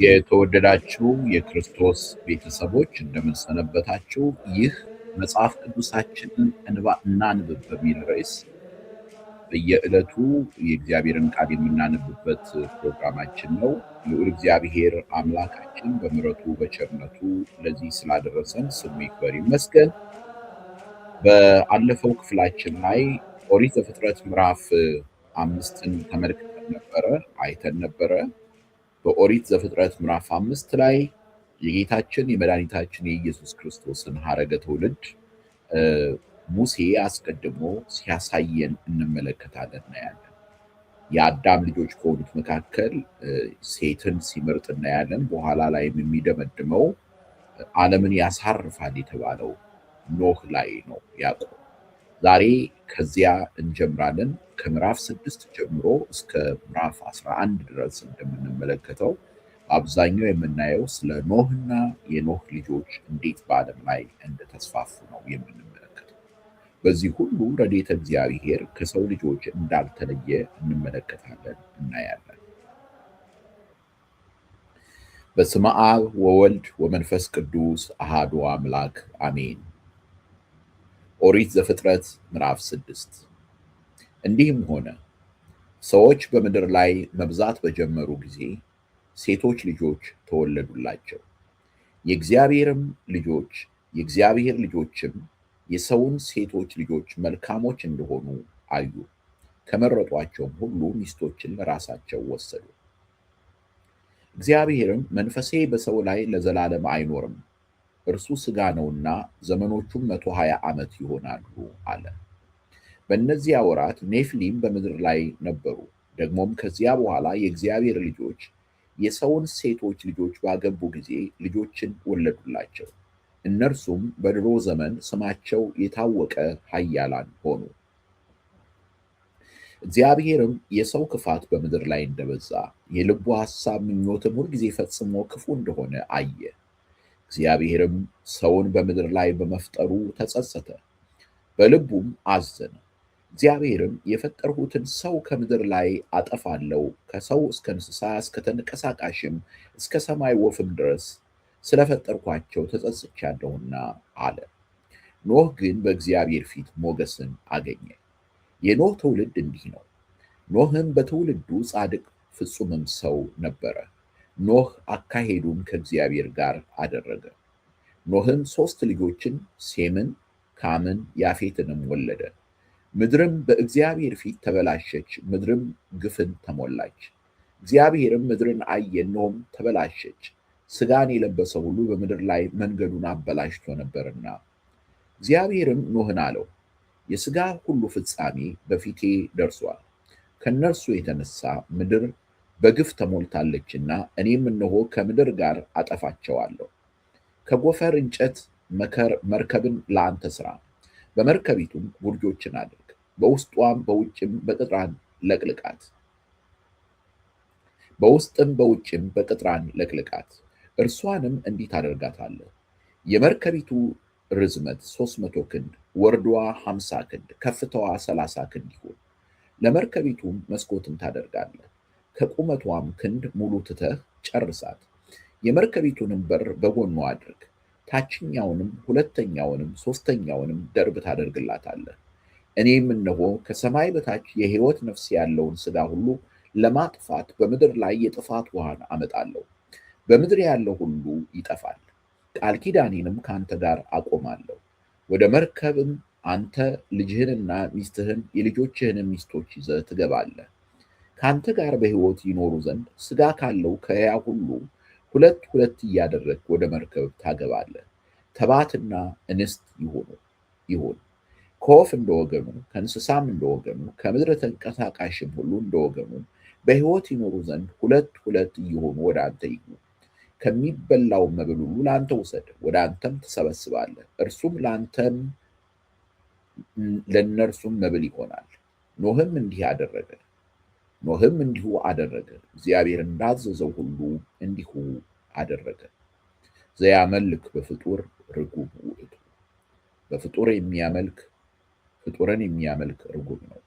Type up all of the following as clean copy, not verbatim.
የተወደዳችሁ የክርስቶስ ቤተሰቦች እንደምን ሰነበታችሁ? ይህ መጽሐፍ ቅዱሳችንን እናንብብ በሚል ርዕስ በየዕለቱ የእግዚአብሔርን ቃል የምናነብበት ፕሮግራማችን ነው። ልዑል እግዚአብሔር አምላካችን በምሕረቱ በቸርነቱ ለዚህ ስላደረሰን ስሙ ይክበር ይመስገን። በአለፈው ክፍላችን ላይ ኦሪት ዘፍጥረት ምዕራፍ 5ን ተመልክተን አይተን ነበረ። በኦሪት ዘፍጥረት ምዕራፍ 5 ላይ የጌታችን የመድኃኒታችን የኢየሱስ ክርስቶስን ሐረገ ትውልድ ሙሴ አስቀድሞ ሲያሳየን እንመለከታለን እናያለን። የአዳም ልጆች ከሆኑት መካከል ሴትን ሲመርጥ እናያለን። በኋላ ላይም የሚደመድመው ዓለምን ያሳርፋል የተባለው ኖህ ላይ ነው ያዕቆብ። ዛሬ ከዚያ እንጀምራለን። ከምዕራፍ 6 ጀምሮ እስከ ምዕራፍ 11 ድረስ እንደምንመለከተው አብዛኛው የምናየው ስለ ኖህና የኖህ ልጆች እንዴት በዓለም ላይ እንደተስፋፉ ነው የምንመለከተው። በዚህ ሁሉ ረድኤተ እግዚአብሔር ከሰው ልጆች እንዳልተለየ እንመለከታለን፣ እናያለን። በስመ አብ ወወልድ ወመንፈስ ቅዱስ አሃዱ አምላክ አሜን። ኦሪት ዘፍጥረት ምዕራፍ 6። እንዲህም ሆነ ሰዎች በምድር ላይ መብዛት በጀመሩ ጊዜ ሴቶች ልጆች ተወለዱላቸው። የእግዚአብሔር ልጆችም የሰውን ሴቶች ልጆች መልካሞች እንደሆኑ አዩ። ከመረጧቸውም ሁሉ ሚስቶችን ለራሳቸው ወሰዱ። እግዚአብሔርም መንፈሴ በሰው ላይ ለዘላለም አይኖርም፣ እርሱ ሥጋ ነውና ዘመኖቹም 120 ዓመት ይሆናሉ አለ። በእነዚያ ወራት ኔፊሊም በምድር ላይ ነበሩ። ደግሞም ከዚያ በኋላ የእግዚአብሔር ልጆች የሰውን ሴቶች ልጆች ባገቡ ጊዜ ልጆችን ወለዱላቸው። እነርሱም በድሮ ዘመን ስማቸው የታወቀ ኃያላን ሆኑ። እግዚአብሔርም የሰው ክፋት በምድር ላይ እንደበዛ የልቡ ሐሳብ ምኞትም ሁልጊዜ ፈጽሞ ክፉ እንደሆነ አየ። እግዚአብሔርም ሰውን በምድር ላይ በመፍጠሩ ተጸጸተ፣ በልቡም አዘነ። እግዚአብሔርም የፈጠርሁትን ሰው ከምድር ላይ አጠፋለሁ፣ ከሰው እስከ እንስሳ እስከ ተንቀሳቃሽም እስከ ሰማይ ወፍም ድረስ ስለፈጠርኳቸው ተጸጽቻለሁና አለ። ኖህ ግን በእግዚአብሔር ፊት ሞገስን አገኘ። የኖህ ትውልድ እንዲህ ነው። ኖህም በትውልዱ ጻድቅ ፍጹምም ሰው ነበረ። ኖህ አካሄዱን ከእግዚአብሔር ጋር አደረገ። ኖህም 3 ልጆችን ሴምን፣ ካምን፣ ያፌትንም ወለደ። ምድርም በእግዚአብሔር ፊት ተበላሸች፣ ምድርም ግፍን ተሞላች። እግዚአብሔርም ምድርን አየ፣ እነሆም ተበላሸች፣ ሥጋን የለበሰ ሁሉ በምድር ላይ መንገዱን አበላሽቶ ነበርና። እግዚአብሔርም ኖህን አለው፣ የሥጋ ሁሉ ፍጻሜ በፊቴ ደርሷል። ከእነርሱ የተነሳ ምድር በግፍ ተሞልታለችና እኔም እነሆ ከምድር ጋር አጠፋቸዋለሁ። ከጎፈር እንጨት መርከብን ለአንተ ሥራ፣ በመርከቢቱም ቡርጆችን አድርግ፣ በውስጧም በውጭም በቅጥራን ለቅልቃት። እርሷንም እንዲህ ታደርጋታለህ። የመርከቢቱ ርዝመት 300 ክንድ፣ ወርዷ 50 ክንድ፣ ከፍታዋ 30 ክንድ ይሁን። ለመርከቢቱም መስኮትን ታደርጋለህ። ከቁመቷም ክንድ ሙሉ ትተህ ጨርሳት። የመርከቢቱንም በር በጎኗ አድርግ። ታችኛውንም፣ ሁለተኛውንም፣ ሦስተኛውንም ደርብ ታደርግላታለህ። እኔም እነሆ ከሰማይ በታች የሕይወት ነፍስ ያለውን ሥጋ ሁሉ ለማጥፋት በምድር ላይ የጥፋት ውሃን አመጣለሁ። በምድር ያለው ሁሉ ይጠፋል። ቃል ኪዳኔንም ከአንተ ጋር አቆማለሁ። ወደ መርከብም አንተ ልጅህንና ሚስትህን የልጆችህንም ሚስቶች ይዘህ ትገባለህ። ከአንተ ጋር በሕይወት ይኖሩ ዘንድ ሥጋ ካለው ከሕያው ሁሉ 2 እያደረግህ ወደ መርከብ ታገባለህ። ተባትና እንስት ይሁን፣ ከወፍ እንደወገኑ፣ ከእንስሳም እንደወገኑ፣ ከምድር ተንቀሳቃሽም ሁሉ እንደወገኑ በሕይወት ይኖሩ ዘንድ 2 እየሆኑ ወደ አንተ ይግቡ። ከሚበላው መብል ሁሉ ለአንተ ውሰድ፣ ወደ አንተም ትሰበስባለህ። እርሱም ለአንተም ለእነርሱም መብል ይሆናል። ኖህም እንዲሁ አደረገ። እግዚአብሔር እንዳዘዘው ሁሉ እንዲሁ አደረገ። ዘያመልክ በፍጡር ርጉም ውእቱ። ፍጡርን የሚያመልክ ርጉም ነው።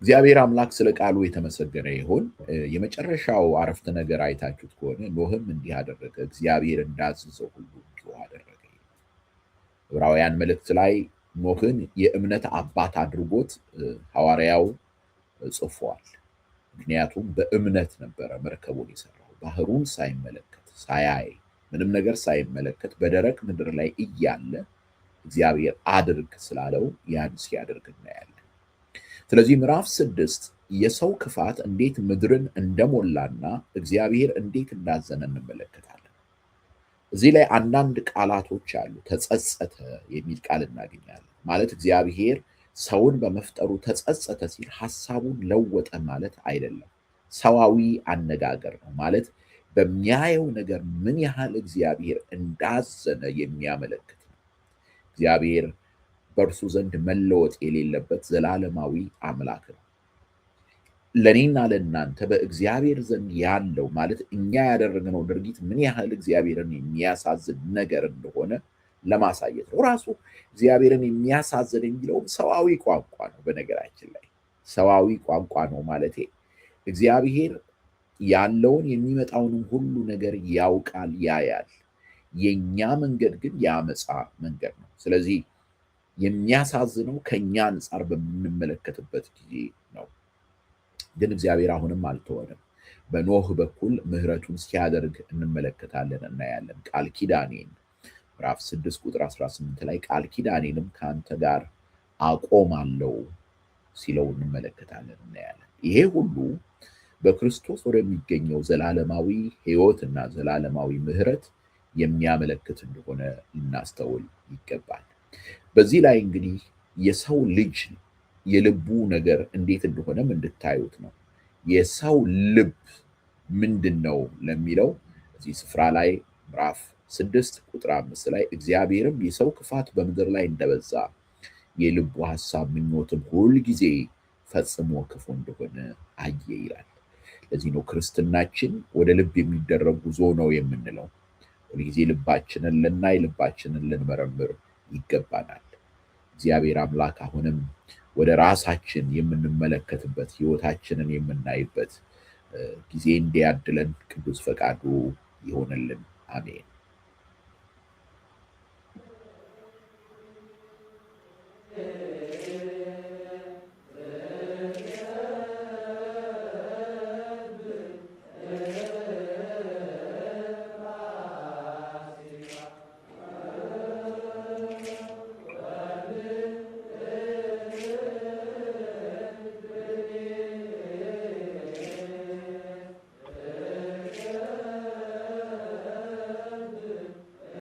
እግዚአብሔር አምላክ ስለ ቃሉ የተመሰገነ ይሁን። የመጨረሻው አረፍተ ነገር አይታችሁት ከሆነ ኖህም እንዲህ አደረገ፣ እግዚአብሔር እንዳዘዘው ሁሉ እንዲሁ አደረገ። ዕብራውያን መልእክት ላይ ኖህን የእምነት አባት አድርጎት ሐዋርያው ጽፏል። ምክንያቱም በእምነት ነበረ መርከቡን የሰራው። ባህሩን ሳይመለከት ሳያይ፣ ምንም ነገር ሳይመለከት በደረቅ ምድር ላይ እያለ እግዚአብሔር አድርግ ስላለው ያን ሲያደርግ እናያለን። ስለዚህ ምዕራፍ 6 የሰው ክፋት እንዴት ምድርን እንደሞላና እግዚአብሔር እንዴት እንዳዘነ እንመለከታለን። እዚህ ላይ አንዳንድ ቃላቶች አሉ። ተጸጸተ የሚል ቃል እናገኛለን። ማለት እግዚአብሔር ሰውን በመፍጠሩ ተጸጸተ ሲል ሐሳቡን ለወጠ ማለት አይደለም። ሰዋዊ አነጋገር ነው። ማለት በሚያየው ነገር ምን ያህል እግዚአብሔር እንዳዘነ የሚያመለክት ነው። እግዚአብሔር በእርሱ ዘንድ መለወጥ የሌለበት ዘላለማዊ አምላክ ነው። ለእኔና ለእናንተ በእግዚአብሔር ዘንድ ያለው ማለት እኛ ያደረግነው ድርጊት ምን ያህል እግዚአብሔርን የሚያሳዝን ነገር እንደሆነ ለማሳየት ነው። ራሱ እግዚአብሔርን የሚያሳዝን የሚለውም ሰዋዊ ቋንቋ ነው። በነገራችን ላይ ሰዋዊ ቋንቋ ነው ማለቴ እግዚአብሔር ያለውን የሚመጣውንም ሁሉ ነገር ያውቃል፣ ያያል። የኛ መንገድ ግን የአመፃ መንገድ ነው። ስለዚህ የሚያሳዝነው ከኛ አንጻር በምንመለከትበት ጊዜ ነው። ግን እግዚአብሔር አሁንም አልተወንም። በኖህ በኩል ምሕረቱን ሲያደርግ እንመለከታለን፣ እናያለን። ቃል ኪዳኔን ምዕራፍ 6 ቁጥር 18 ላይ ቃል ኪዳኔንም ከአንተ ጋር አቆማለሁ ሲለው እንመለከታለን፣ እናያለን። ይሄ ሁሉ በክርስቶስ ወደሚገኘው ዘላለማዊ ሕይወትና ዘላለማዊ ምሕረት የሚያመለክት እንደሆነ ልናስተውል ይገባል። በዚህ ላይ እንግዲህ የሰው ልጅ የልቡ ነገር እንዴት እንደሆነም እንድታዩት ነው። የሰው ልብ ምንድን ነው ለሚለው እዚህ ስፍራ ላይ ምዕራፍ 6 ቁጥር 5 ላይ እግዚአብሔርም የሰው ክፋት በምድር ላይ እንደበዛ የልቡ ሐሳብ ምኞትም ሁልጊዜ ፈጽሞ ክፉ እንደሆነ አየ ይላል። ለዚህ ነው ክርስትናችን ወደ ልብ የሚደረግ ጉዞ ነው የምንለው። ሁልጊዜ ልባችንን ልናይ፣ ልባችንን ልንመረምር ይገባናል። እግዚአብሔር አምላክ አሁንም ወደ ራሳችን የምንመለከትበት ሕይወታችንን የምናይበት ጊዜ እንዲያድለን ቅዱስ ፈቃዱ ይሆንልን። አሜን።